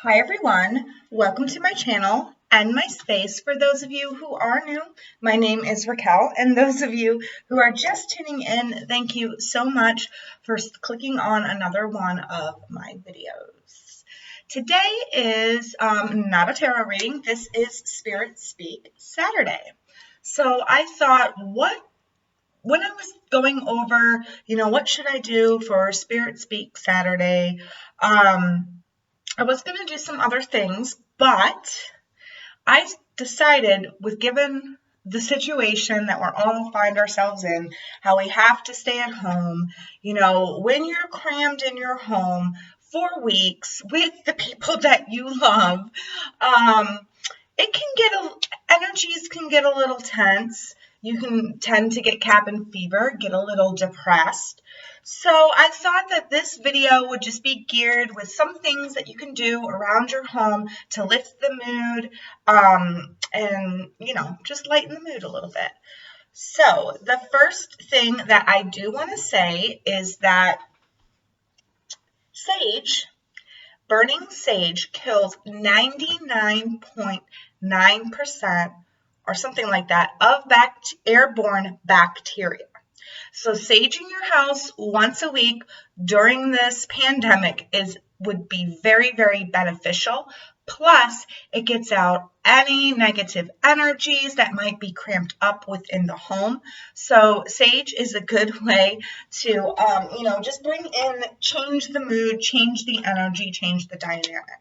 Hi everyone, welcome to my channel and my space. For those of you who are new, my name is Racquel, and those of you who are just tuning in, thank you so much for clicking on another one of my videos. Today is not a tarot reading, this is Spirit Speak Saturday. So I thought, when I was going over, what should I do for Spirit Speak Saturday, I was going to do some other things, but I decided, given the situation that we're all find ourselves in, how we have to stay at home, when you're crammed in your home for weeks with the people that you love, it can energies can get a little tense. You can tend to get cabin fever, get a little depressed. So I thought that this video would just be geared with some things that you can do around your home to lift the mood, and, just lighten the mood a little bit. So the first thing that I do want to say is that burning sage kills 99.9% or something like that of airborne bacteria. So saging your house once a week during this pandemic would be very, very beneficial. Plus, it gets out any negative energies that might be cramped up within the home. So sage is a good way to, just change the mood, change the energy, change the dynamic.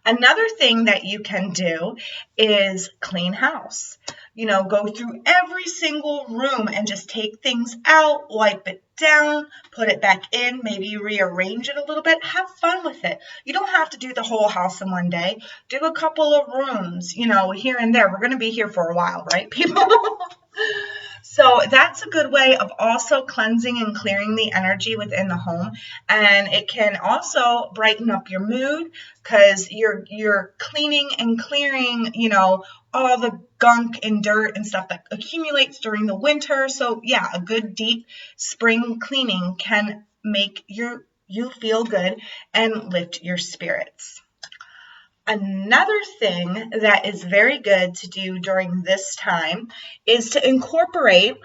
Another thing that you can do is clean house. Go through every single room and just take things out, wipe it down, put it back in, maybe rearrange it a little bit. Have fun with it. You don't have to do the whole house in one day. Do a couple of rooms, here and there. We're going to be here for a while, right, people? So that's a good way of also cleansing and clearing the energy within the home. And it can also brighten up your mood because you're cleaning and clearing, all the gunk and dirt and stuff that accumulates during the winter. So yeah, a good deep spring cleaning can make you feel good and lift your spirits. Another thing that is very good to do during this time is to incorporate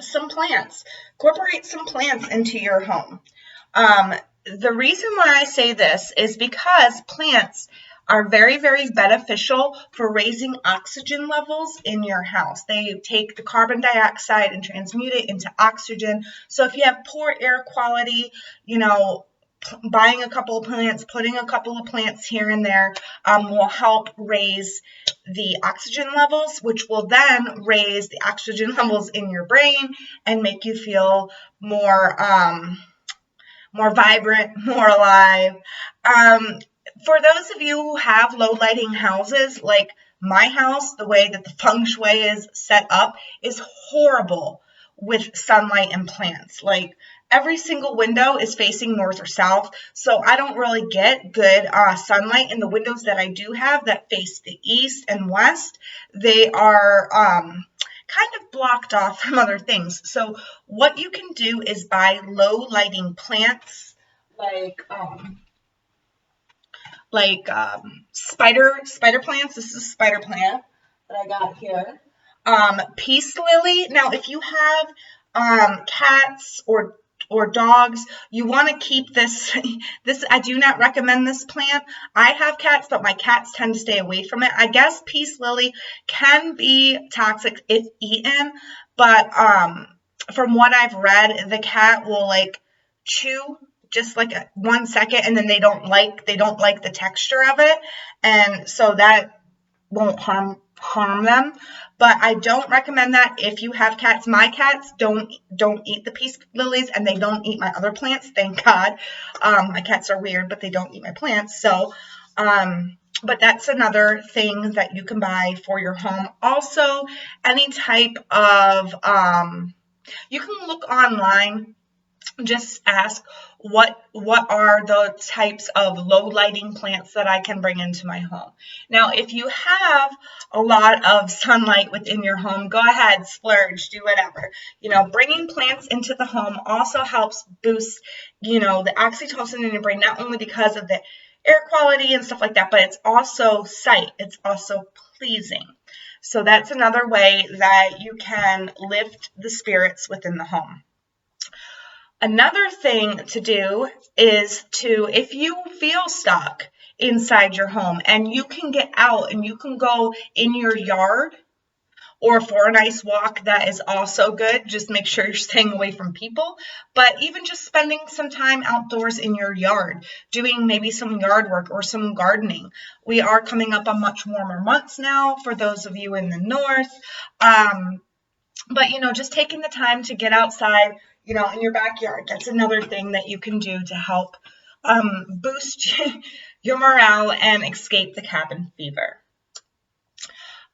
some plants. Incorporate some plants into your home. The reason why I say this is because plants are very, very beneficial for raising oxygen levels in your house. They take the carbon dioxide and transmute it into oxygen. So if you have poor air quality, buying a couple of plants, putting a couple of plants here and there will help raise the oxygen levels, which will then raise the oxygen levels in your brain and make you feel more vibrant, more alive. For those of you who have low lighting houses, like my house, the way that the feng shui is set up is horrible with sunlight and plants. Like every single window is facing north or south, so I don't really get good sunlight in the windows that I do have that face the east and west. They are kind of blocked off from other things. So what you can do is buy low lighting plants like spider plants. This is a spider plant that I got here. Peace lily. Now, if you have cats or dogs, you want to keep this. I do not recommend this plant. I have cats, but my cats tend to stay away from it. I guess peace lily can be toxic if eaten, but from what I've read, the cat will chew just 1 second, and then they don't like the texture of it, and so that won't harm them. But I don't recommend that if you have cats. My cats don't eat the peace lilies, and they don't eat my other plants, thank God. My cats are weird, but they don't eat my plants. So but that's another thing that you can buy for your home. Also, any type of you can look online. Just ask what are the types of low lighting plants that I can bring into my home. Now, if you have a lot of sunlight within your home, go ahead, splurge, do whatever. Bringing plants into the home also helps boost, the oxytocin in your brain, not only because of the air quality and stuff like that, but it's also sight. It's also pleasing. So that's another way that you can lift the spirits within the home. Another thing to do is to, if you feel stuck inside your home and you can get out and you can go in your yard or for a nice walk, that is also good. Just make sure you're staying away from people. But even just spending some time outdoors in your yard, doing maybe some yard work or some gardening. We are coming up on much warmer months now for those of you in the north. But, just taking the time to get outside, in your backyard, that's another thing that you can do to help boost your morale and escape the cabin fever.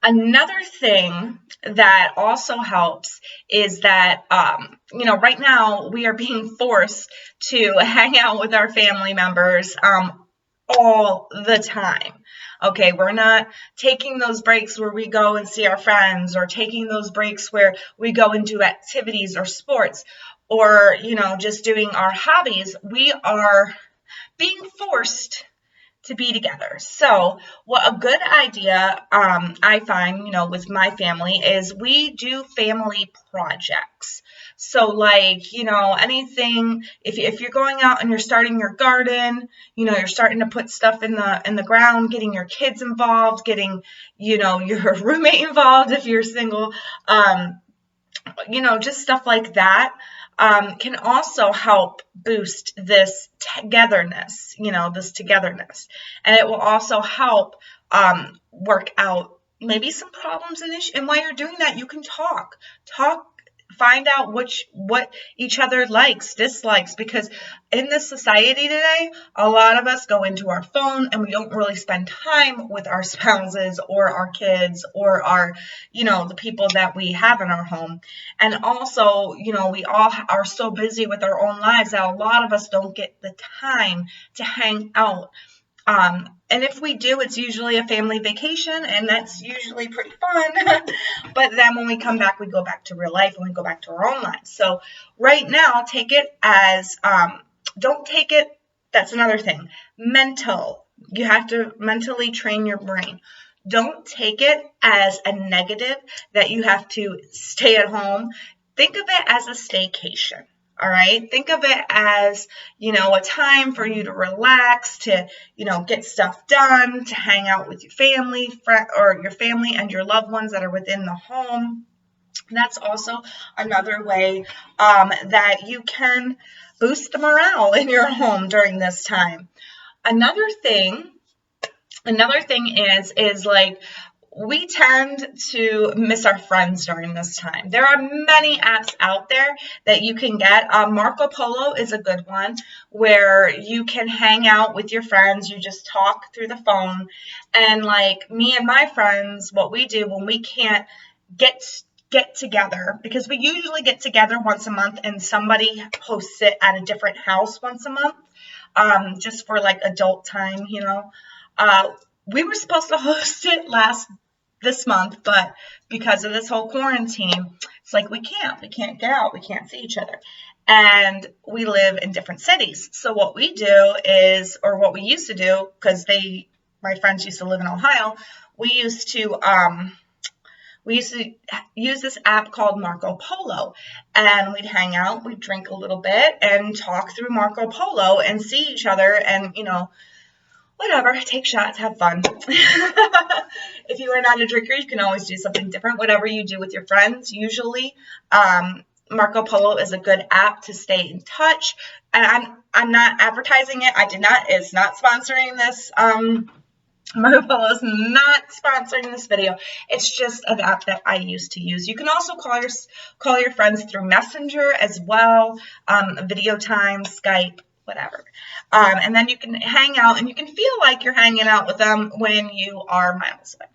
Another thing that also helps is that, right now we are being forced to hang out with our family members all the time. Okay, we're not taking those breaks where we go and see our friends, or taking those breaks where we go and do activities or sports, or, just doing our hobbies. We are being forced to be together. So what a good idea I find, with my family is we do family projects. So anything, if you're going out and you're starting your garden, you're starting to put stuff in the ground, getting your kids involved, getting, your roommate involved if you're single, just stuff like that. Can also help boost this togetherness, and it will also help work out maybe some problems and issues. And while you're doing that, you can talk, find out what each other likes, dislikes, because in this society today, a lot of us go into our phone and we don't really spend time with our spouses or our kids or our, the people that we have in our home. And also, we all are so busy with our own lives that a lot of us don't get the time to hang out. And if we do, it's usually a family vacation, and that's usually pretty fun. But then when we come back, we go back to real life and we go back to our own lives. So right now, take it as, don't take it, that's another thing, mental. You have to mentally train your brain. Don't take it as a negative that you have to stay at home. Think of it as a staycation. All right. Think of it as, a time for you to relax, to, get stuff done, to hang out with your family, or your family and your loved ones that are within the home. That's also another way that you can boost the morale in your home during this time. Another thing is like, we tend to miss our friends during this time. There are many apps out there that you can get. Marco Polo is a good one where you can hang out with your friends. You just talk through the phone. And like me and my friends, what we do when we can't get together, because we usually get together once a month and somebody hosts it at a different house once a month, just for like adult time, we were supposed to host it this month, but because of this whole quarantine, it's like we can't get out, we can't see each other, and we live in different cities. So what we do is, or what we used to do, because my friends used to live in Ohio, we used to use this app called Marco Polo, and we'd hang out, we'd drink a little bit and talk through Marco Polo and see each other and, whatever, take shots, have fun. If you are not a drinker, you can always do something different. Whatever you do with your friends, usually, Marco Polo is a good app to stay in touch. And I'm not advertising it. It's not sponsoring this. Marco Polo is not sponsoring this video. It's just an app that I used to use. You can also call your friends through Messenger as well, video time, Skype, whatever. And then you can hang out and you can feel like you're hanging out with them when you are miles away.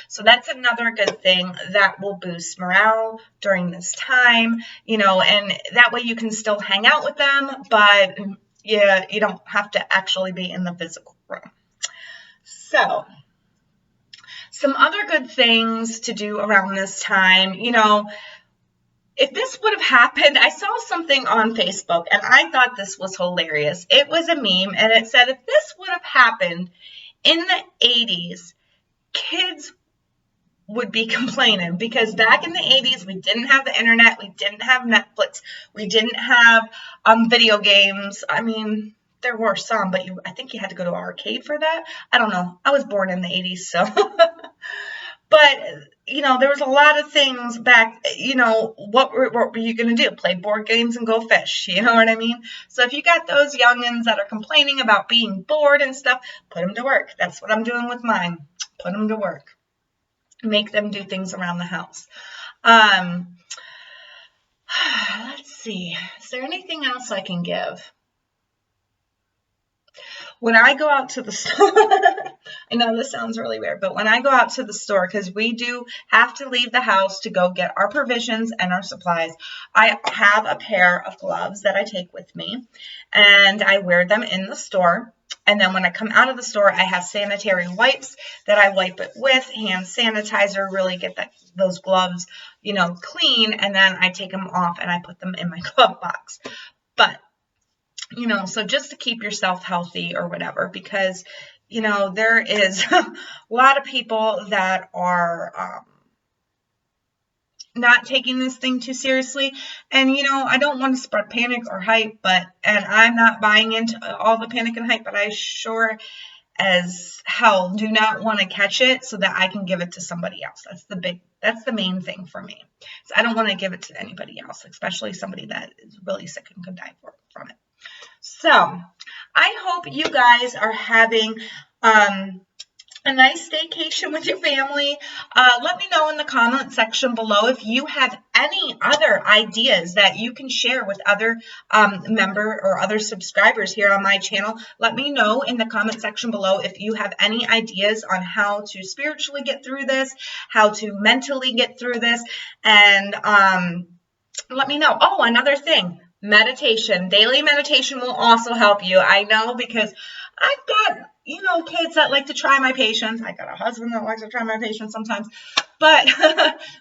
So that's another good thing that will boost morale during this time, and that way you can still hang out with them, but you don't have to actually be in the physical room. So some other good things to do around this time, if this would have happened, I saw something on Facebook and I thought this was hilarious. It was a meme and it said, if this would have happened in the 80s, kids would be complaining, because back in the 80s, we didn't have the internet, we didn't have Netflix, we didn't have video games. I mean, there were some, but I think you had to go to an arcade for that. I don't know. I was born in the 80s, so. But, there was a lot of things back, what were you going to do? Play board games and go fish, you know what I mean? So if you got those youngins that are complaining about being bored and stuff, put them to work. That's what I'm doing with mine. Put them to work. Make them do things around the house. Let's see. Is there anything else I can give? When I go out to the store, I know this sounds really weird, but when I go out to the store, because we do have to leave the house to go get our provisions and our supplies, I have a pair of gloves that I take with me, and I wear them in the store. And then when I come out of the store, I have sanitary wipes that I wipe it with, hand sanitizer, really get those gloves, clean, and then I take them off and I put them in my glove box. But so just to keep yourself healthy or whatever, because, there is a lot of people that are not taking this thing too seriously. And, I don't want to spread panic or hype, and I'm not buying into all the panic and hype, but I sure as hell do not want to catch it so that I can give it to somebody else. That's the main thing for me. So I don't want to give it to anybody else, especially somebody that is really sick and could die from it. So I hope you guys are having a nice staycation with your family. Let me know in the comment section below if you have any other ideas that you can share with other member or other subscribers here on my channel. Let me know in the comment section below if you have any ideas on how to spiritually get through this, how to mentally get through this, and let me know. Oh, another thing. Meditation. Daily meditation will also help you. I know, because I've got, kids that like to try my patience. I got a husband that likes to try my patience sometimes. But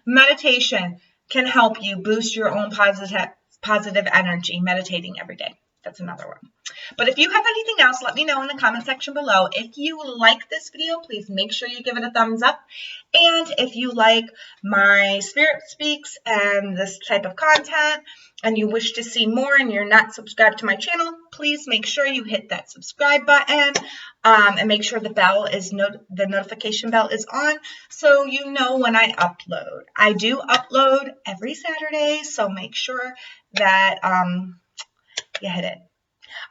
meditation can help you boost your own positive energy, meditating every day. That's another one. But if you have anything else, let me know in the comment section below. If you like this video, please make sure you give it a thumbs up. And if you like my Spirit Speaks and this type of content, and you wish to see more and you're not subscribed to my channel, please make sure you hit that subscribe button, and make sure the notification bell is on so you know when I upload. I do upload every Saturday, so make sure that you hit it.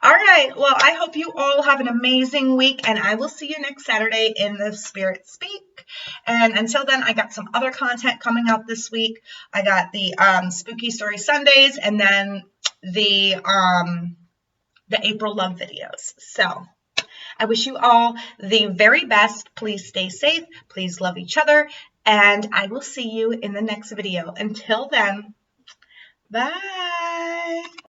All right. Well, I hope you all have an amazing week, and I will see you next Saturday in the Spirit Speak. And until then, I got some other content coming out this week. I got the Spooky Story Sundays, and then the April Love videos. So I wish you all the very best. Please stay safe. Please love each other, and I will see you in the next video. Until then, bye.